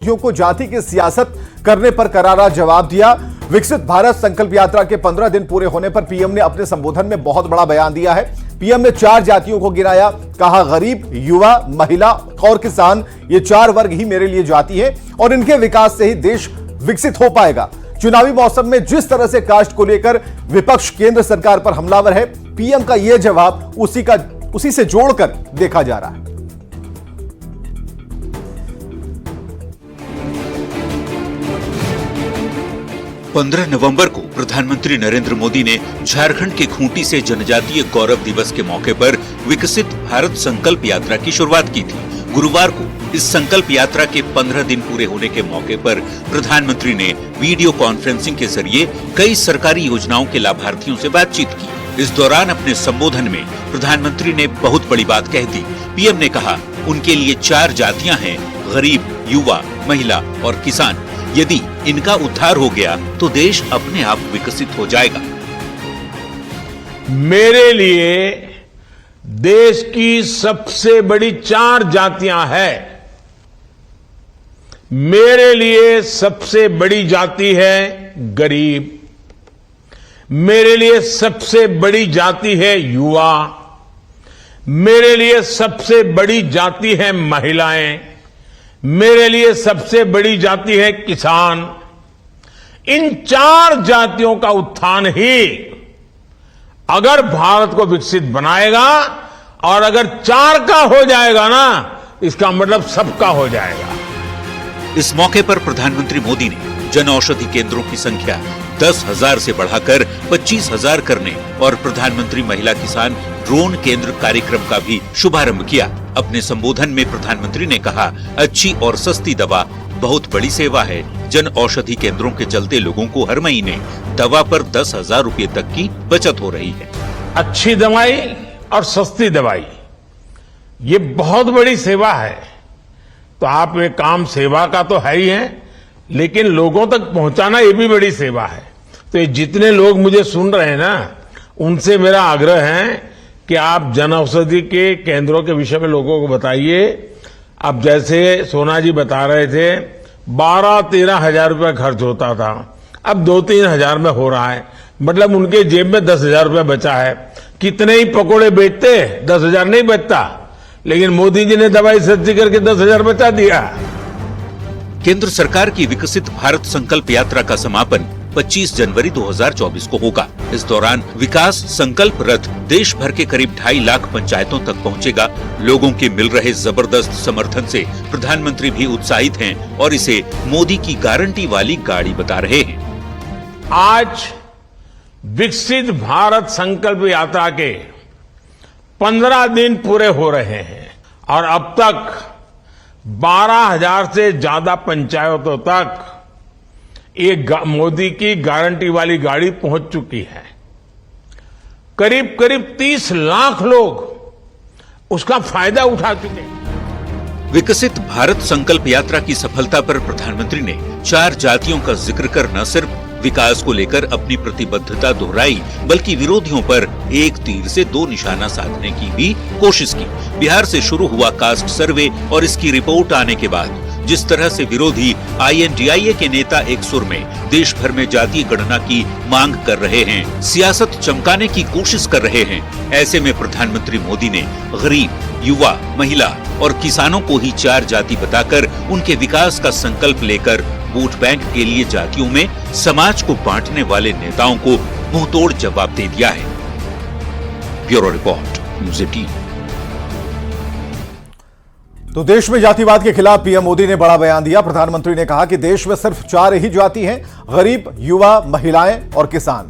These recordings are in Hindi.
को जाति की सियासत करने पर करारा जवाब दिया। विकसित भारत संकल्प यात्रा के 15 दिन पूरे होने पर पीएम ने अपने संबोधन में बहुत बड़ा बयान दिया है। पीएम ने 4 जातियों को गिनाया, कहा गरीब, युवा, महिला और किसान, ये 4 वर्ग ही मेरे लिए जाति है और इनके विकास से ही देश विकसित हो पाएगा। चुनावी मौसम में जिस तरह से कास्ट को लेकर विपक्ष केंद्र सरकार पर हमलावर है, पीएम का यह जवाब उसी से जोड़कर देखा जा रहा है। 15 नवंबर को प्रधानमंत्री नरेंद्र मोदी ने झारखंड के खूंटी से जनजातीय गौरव दिवस के मौके पर विकसित भारत संकल्प यात्रा की शुरुआत की थी। गुरुवार को इस संकल्प यात्रा के 15 दिन पूरे होने के मौके पर प्रधानमंत्री ने वीडियो कॉन्फ्रेंसिंग के जरिए कई सरकारी योजनाओं के लाभार्थियों से बातचीत की। इस दौरान अपने संबोधन में प्रधानमंत्री ने बहुत बड़ी बात कह दी। पीएम ने कहा, उनके लिए 4 जातियां हैं, गरीब, युवा, महिला और किसान। यदि इनका उद्धार हो गया तो देश अपने आप विकसित हो जाएगा। मेरे लिए देश की सबसे बड़ी 4 जातियां हैं। मेरे लिए सबसे बड़ी जाति है गरीब, मेरे लिए सबसे बड़ी जाति है युवा, मेरे लिए सबसे बड़ी जाति है महिलाएं, मेरे लिए सबसे बड़ी जाति है किसान। इन 4 जातियों का उत्थान ही अगर भारत को विकसित बनाएगा, और अगर 4 का हो जाएगा ना, इसका मतलब सबका हो जाएगा। इस मौके पर प्रधानमंत्री मोदी ने जन औषधि केंद्रों की संख्या 10,000 से बढ़ाकर 25,000 करने और प्रधानमंत्री महिला किसान ड्रोन केंद्र कार्यक्रम का भी शुभारंभ किया। अपने संबोधन में प्रधानमंत्री ने कहा, अच्छी और सस्ती दवा बहुत बड़ी सेवा है। जन औषधि केंद्रों के चलते लोगों को हर महीने दवा पर 10,000 रुपए तक की बचत हो रही है। अच्छी दवाई और सस्ती दवाई, ये बहुत बड़ी सेवा है। तो आप एक काम सेवा का तो है ही है, लेकिन लोगों तक पहुंचाना ये भी बड़ी सेवा है। तो ये जितने लोग मुझे सुन रहे हैं ना, उनसे मेरा आग्रह है कि आप जन औषधि के केंद्रों के विषय में लोगों को बताइए। अब जैसे सोना जी बता रहे थे, 12-13 हजार रुपया खर्च होता था, अब 2-3 हजार में हो रहा है। मतलब उनके जेब में 10,000 रुपया बचा है। कितने ही पकोड़े बेचते, 10,000 नहीं बचता, लेकिन मोदी जी ने दवाई सस्ती करके 10,000 बचा दिया। केंद्र सरकार की विकसित भारत संकल्प यात्रा का समापन 25 जनवरी 2024 को होगा। इस दौरान विकास संकल्प रथ देश भर के करीब 2.5 लाख पंचायतों तक पहुंचेगा। लोगों के मिल रहे जबरदस्त समर्थन से प्रधानमंत्री भी उत्साहित हैं और इसे मोदी की गारंटी वाली गाड़ी बता रहे हैं। आज विकसित भारत संकल्प यात्रा के 15 दिन पूरे हो रहे हैं और अब तक 12,000 से ज्यादा पंचायतों तक ये मोदी की गारंटी वाली गाड़ी पहुंच चुकी है। करीब करीब 30 लाख लोग उसका फायदा उठा चुके हैं। विकसित भारत संकल्प यात्रा की सफलता पर प्रधानमंत्री ने 4 जातियों का जिक्र कर न सिर्फ विकास को लेकर अपनी प्रतिबद्धता दोहराई, बल्कि विरोधियों पर एक तीर से 2 निशाना साधने की भी कोशिश की। बिहार से शुरू हुआ कास्ट सर्वे और इसकी रिपोर्ट आने के बाद जिस तरह से विरोधी INDIA के नेता एक सुर में देश भर में जातीय गणना की मांग कर रहे हैं, सियासत चमकाने की कोशिश कर रहे हैं, ऐसे में प्रधानमंत्री मोदी ने गरीब, युवा, महिला और किसानों को ही 4 जाति बताकर उनके विकास का संकल्प लेकर वोट बैंक के लिए जातियों में समाज को बांटने वाले नेताओं को मुंहतोड़ जवाब दे दिया है। Bureau report, news 18। तो देश में जातिवाद के खिलाफ पीएम मोदी ने बड़ा बयान दिया। प्रधानमंत्री ने कहा कि देश में सिर्फ 4 ही जाति हैं, गरीब, युवा, महिलाएं और किसान।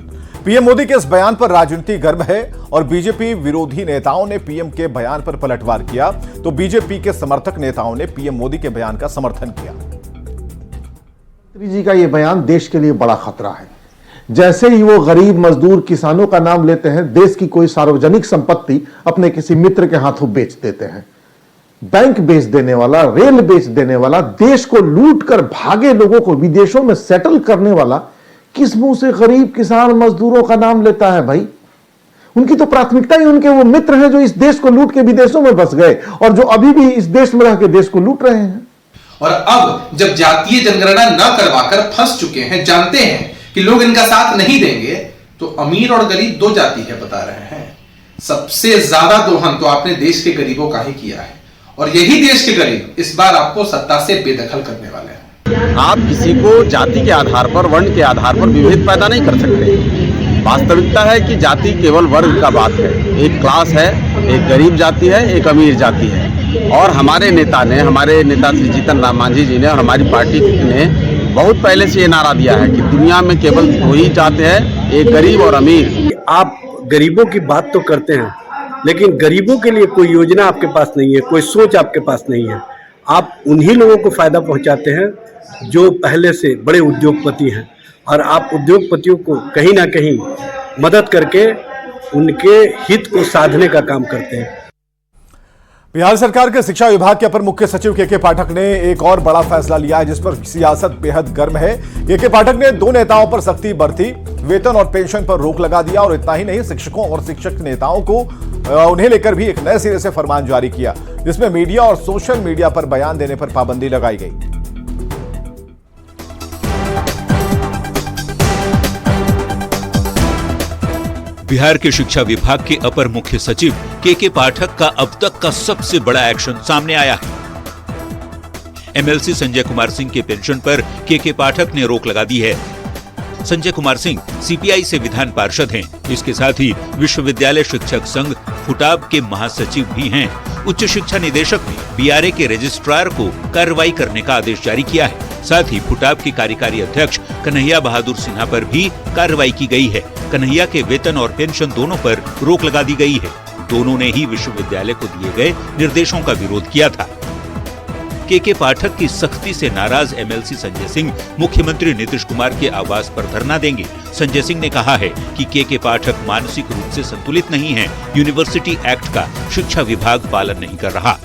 पीएम मोदी के इस बयान पर राजनीति गर्म है और बीजेपी विरोधी नेताओं ने पीएम के बयान पर पलटवार किया, तो बीजेपी के समर्थक नेताओं ने पीएम मोदी के बयान का समर्थन किया। जी का ये बयान देश के लिए बड़ा खतरा है। जैसे ही वो गरीब, मजदूर, किसानों का नाम लेते हैं, देश की कोई सार्वजनिक संपत्ति अपने किसी मित्र के हाथों बेच देते हैं। बैंक बेच देने वाला, रेल बेच देने वाला, देश को लूट कर भागे लोगों को विदेशों में सेटल करने वाला किस मुंह से गरीब, किसान, मजदूरों का नाम लेता है भाई? उनकी तो प्राथमिकता ही उनके वो मित्र हैं जो इस देश को लूट के विदेशों में बस गए और जो अभी भी इस देश में रह के देश को लूट रहे हैं। और अब जब जातीय जनगणना न करवाकर फंस चुके हैं, जानते हैं कि लोग इनका साथ नहीं देंगे, तो अमीर और गरीब दो जाति है बता रहे हैं। सबसे ज्यादा दोहन तो आपने देश के गरीबों का ही किया है, और यही देश के गरीब इस बार आपको सत्ता से बेदखल करने वाले हैं। आप किसी को जाति के आधार पर, वर्ण के आधार पर विभेद पैदा नहीं कर सकते। वास्तविकता है कि जाति केवल वर्ग का बात है। एक क्लास है, एक गरीब जाति है, एक अमीर जाति है। और हमारे नेता श्री जीतन राम मांझी जी ने और हमारी पार्टी ने बहुत पहले से ये नारा दिया है कि दुनिया में केवल दो ही जाति है, एक गरीब और अमीर। आप गरीबों की बात तो करते हैं, लेकिन गरीबों के लिए कोई योजना आपके पास नहीं है, कोई सोच आपके पास नहीं है। आप उन्हीं लोगों को फायदा पहुंचाते हैं जो पहले से बड़े उद्योगपति हैं, और आप उद्योगपतियों को कहीं ना कहीं मदद करके उनके हित को साधने का काम करते हैं। बिहार सरकार के शिक्षा विभाग के अपर मुख्य सचिव के पाठक ने एक और बड़ा फैसला लिया है, जिस पर सियासत बेहद गर्म है। के पाठक ने दो नेताओं पर सख्ती बरती, वेतन और पेंशन पर रोक लगा दिया, और इतना ही नहीं, शिक्षकों और शिक्षक नेताओं को उन्हें लेकर भी एक नए सिरे से फरमान जारी किया, जिसमें मीडिया और सोशल मीडिया पर बयान देने पर पाबंदी लगाई गई। बिहार के शिक्षा विभाग के अपर मुख्य सचिव के पाठक का अब तक का सबसे बड़ा एक्शन सामने आया है। एमएलसी संजय कुमार सिंह के पेंशन पर के पाठक ने रोक लगा दी है। संजय कुमार सिंह सीपीआई से विधान पार्षद हैं। इसके साथ ही विश्वविद्यालय शिक्षक संघ फुटाब के महासचिव भी हैं। उच्च शिक्षा निदेशक ने बीआरए के रजिस्ट्रार को कार्रवाई करने का आदेश जारी किया है। साथ ही फुटाब के कार्यकारी अध्यक्ष कन्हैया बहादुर सिन्हा पर भी कार्रवाई की गई है। कन्हैया के वेतन और पेंशन दोनों पर रोक लगा दी गई है। दोनों ने ही विश्वविद्यालय को दिए गए निर्देशों का विरोध किया था। के पाठक की सख्ती से नाराज एमएलसी संजय सिंह मुख्यमंत्री नीतीश कुमार के आवास पर धरना देंगे। संजय सिंह ने कहा है कि के पाठक मानसिक रूप से संतुलित नहीं हैं। यूनिवर्सिटी एक्ट का शिक्षा विभाग पालन नहीं कर रहा।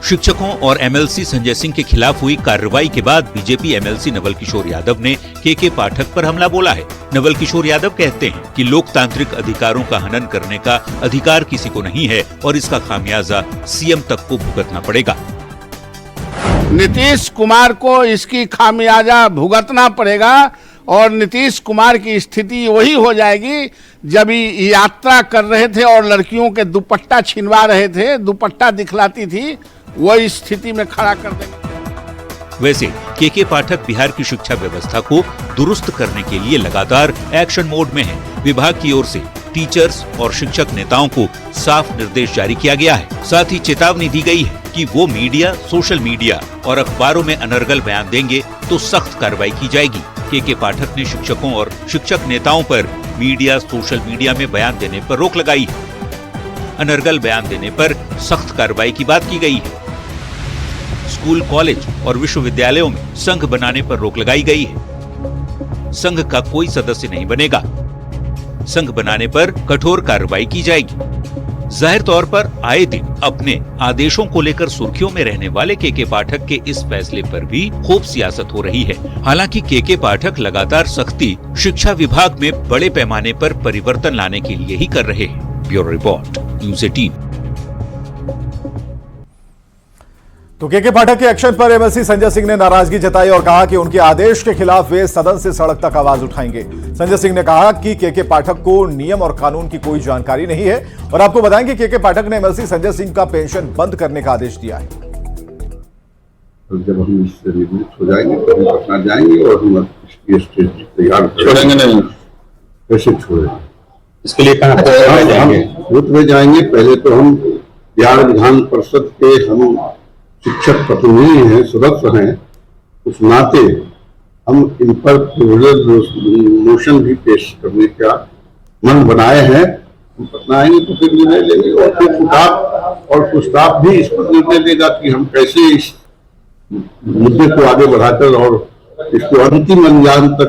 शिक्षकों और एमएलसी संजय सिंह के खिलाफ हुई कार्रवाई के बाद बीजेपी एमएलसी नवल किशोर यादव ने के पाठक पर हमला बोला है। नवल किशोर यादव कहते हैं कि लोकतांत्रिक अधिकारों का हनन करने का अधिकार किसी को नहीं है, और इसका खामियाजा सीएम तक को भुगतना पड़ेगा। नीतीश कुमार को इसकी खामियाजा भुगतना पड़ेगा, और नीतीश कुमार की स्थिति वही हो जाएगी जब यात्रा कर रहे थे और लड़कियों के दुपट्टा छिनवा रहे थे, दुपट्टा दिखलाती थी, वही स्थिति में खड़ा कर देंगे। वैसे के पाठक बिहार की शिक्षा व्यवस्था को दुरुस्त करने के लिए लगातार एक्शन मोड में है। विभाग की ओर से टीचर्स और शिक्षक नेताओं को साफ निर्देश जारी किया गया है। साथ ही चेतावनी दी गई है कि वो मीडिया, सोशल मीडिया और अखबारों में अनर्गल बयान देंगे तो सख्त कार्रवाई की जाएगी। के पाठक ने शिक्षकों और शिक्षक नेताओं पर मीडिया, सोशल मीडिया में बयान देने पर रोक लगाई है। अनर्गल बयान देने पर सख्त कार्रवाई की बात की गई है। स्कूल, कॉलेज और विश्वविद्यालयों में संघ बनाने पर रोक लगाई गई है। संघ का कोई सदस्य नहीं बनेगा। संघ बनाने पर कठोर कार्रवाई की जाएगी। जाहिर तौर पर आए दिन अपने आदेशों को लेकर सुर्खियों में रहने वाले के पाठक के इस फैसले पर भी खूब सियासत हो रही है। हालांकि के पाठक लगातार सख्ती शिक्षा विभाग में बड़े पैमाने पर परिवर्तन लाने के लिए ही कर रहे हैं। Bureau report, news 18। तो के पाठक के एक्शन पर एमएलसी संजय सिंह ने नाराजगी जताई और कहा कि उनके आदेश के खिलाफ वे सदन से सड़क तक आवाज उठाएंगे। संजय सिंह ने कहा कि के पाठक को नियम और कानून की कोई जानकारी नहीं है, और आपको बताएं कि के पाठक ने एमएलसी संजय सिंह का पेंशन बंद करने का आदेश दिया है। जब हम इससे निवृत्त हो जाएंगे तो हम पटना जाएंगे और हम इसकी स्टेज तैयार छोड़ेंगे नहीं। कैसे छोड़ेंगे? इसके लिए कहाँ जाएंगे? पहले तो हम बिहार विधान परिषद के हम शिक्षक प्रतिनिधि हैं, सदस्य हैं, उस नाते हम इन पर मोशन भी पेश करने का मन बनाए हैं। हम पटना आएंगे तो फिर निर्णय लेंगे, और फिर स्टाफ भी इस पर निर्णय लेगा कि हम कैसे इस मुद्दे को आगे बढ़ाकर और इसको अंतिम अंजाम तक